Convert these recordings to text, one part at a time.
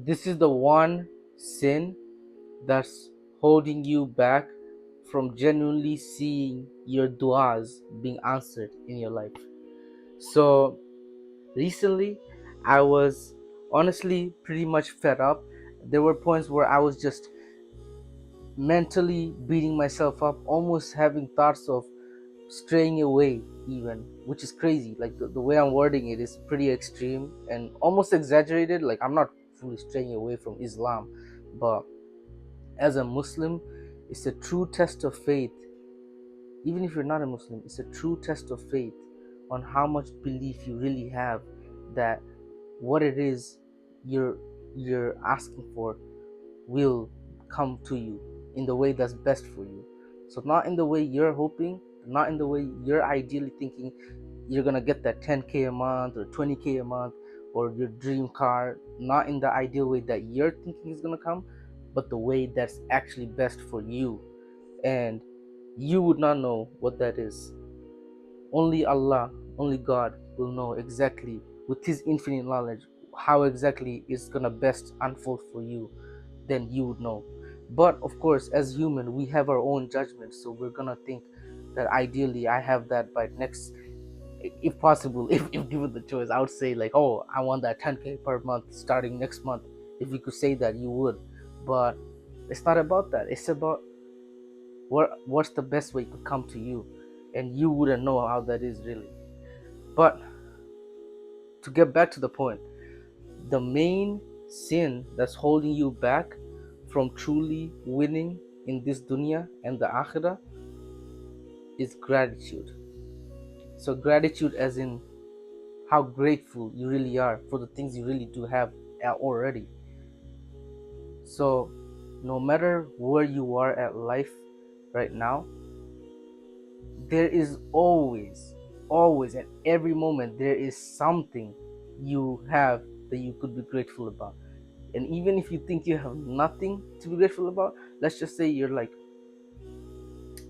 This is the one sin that's holding you back from genuinely seeing your du'as being answered in your life. So recently, I was honestly pretty much fed up. There were points where I was just mentally beating myself up, almost having thoughts of straying away, even, which is crazy. Like the way I'm wording it is pretty extreme and almost exaggerated. Like, I'm not fully straying away from Islam, but as a Muslim, it's a true test of faith. Even if you're not a Muslim, it's a true test of faith on how much belief you really have that what it is you're asking for will come to you in the way that's best for you. So not in the way you're hoping, not in the way you're ideally thinking you're gonna get that 10K a month or 20K a month or your dream car, not in the ideal way that you're thinking is gonna come, but the way that's actually best for you. And you would not know what that is. Only Allah, only God will know exactly with His infinite knowledge how exactly it's gonna best unfold for you. Then you would know. But of course, as human, we have our own judgments, so we're gonna think that ideally I have that by next, if possible, if given the choice, I would say like, oh, I want that 10K per month starting next month. If you could say that, you would. But it's not about that. It's about what's the best way it could come to you, and you wouldn't know how that is really. But to get back to the point, the main sin that's holding you back from truly winning in this dunya and the akhirah is gratitude. So gratitude as in how grateful you really are for the things you really do have already. So no matter where you are at life right now, there is always at every moment there is something you have that you could be grateful about. And even if you think you have nothing to be grateful about, let's just say you're like,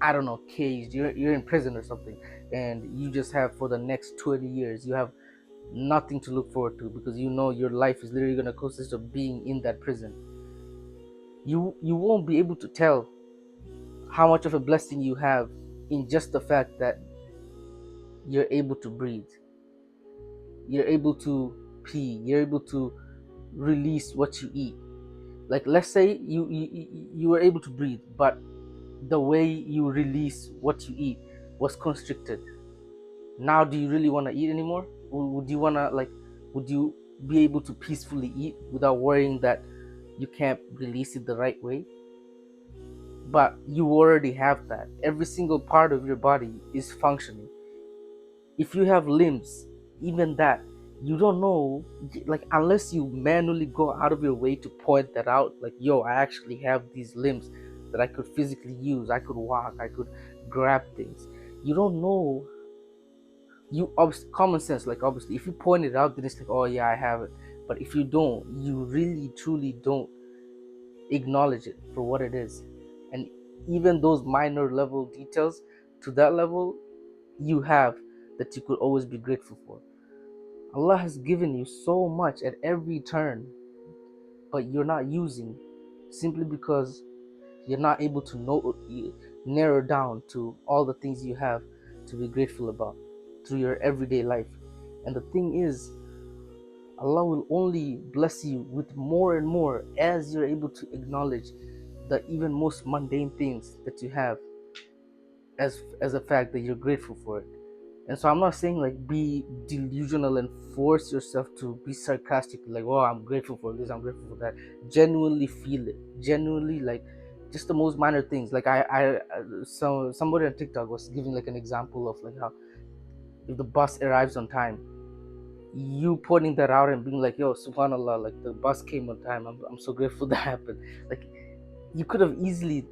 I don't know, caged, you're in prison or something, and you just have for the next 20 years you have nothing to look forward to because you know your life is literally going to consist of being in that prison. You won't be able to tell how much of a blessing you have in just the fact that you're able to breathe, you're able to pee, you're able to release what you eat. Like, let's say you were able to breathe, but the way you release what you eat was constricted. Now do you really want to eat anymore? Would you want to, like, would you be able to peacefully eat without worrying that you can't release it the right way? But you already have that. Every single part of your body is functioning. If you have limbs, even that, you don't know, like, unless you manually go out of your way to point that out, like, yo, I actually have these limbs that I could physically use. I could walk, I could grab things. You don't know. Common sense, like, obviously if you point it out, then it's like, oh yeah, I have it. But if you don't, you really truly don't acknowledge it for what it is. And even those minor level details, to that level, you have, that you could always be grateful for. Allah has given you so much at every turn, but you're not using, simply because you're not able to narrow down to all the things you have to be grateful about through your everyday life. And the thing is, Allah will only bless you with more and more as you're able to acknowledge the even most mundane things that you have as a fact that you're grateful for it. And so I'm not saying like be delusional and force yourself to be sarcastic, like, oh, I'm grateful for this, I'm grateful for that. Genuinely feel it. Genuinely, like, just the most minor things. Like so somebody on TikTok was giving like an example of like how if the bus arrives on time, you pointing that out and being like, yo, subhanallah, like the bus came on time. I'm so grateful that happened. Like, you could have easily,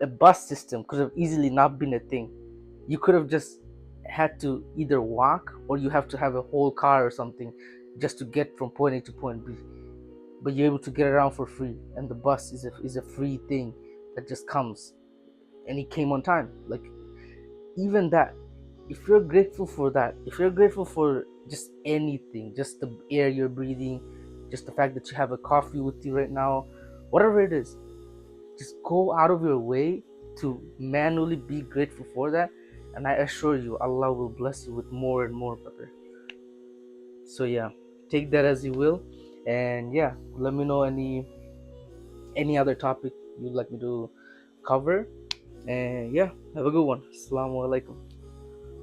a bus system could have easily not been a thing. You could have just had to either walk or you have to have a whole car or something just to get from point A to point B. But you're able to get around for free, and the bus is a free thing that just comes, and it came on time. Like, even that, if you're grateful for that, if you're grateful for just anything, just the air you're breathing, just the fact that you have a coffee with you right now, whatever it is, just go out of your way to manually be grateful for that, and I assure you Allah will bless you with more and more, brother. So yeah, take that as you will, and yeah, let me know any other topic you'd like me to cover, and yeah, have a good one. Assalamu alaikum.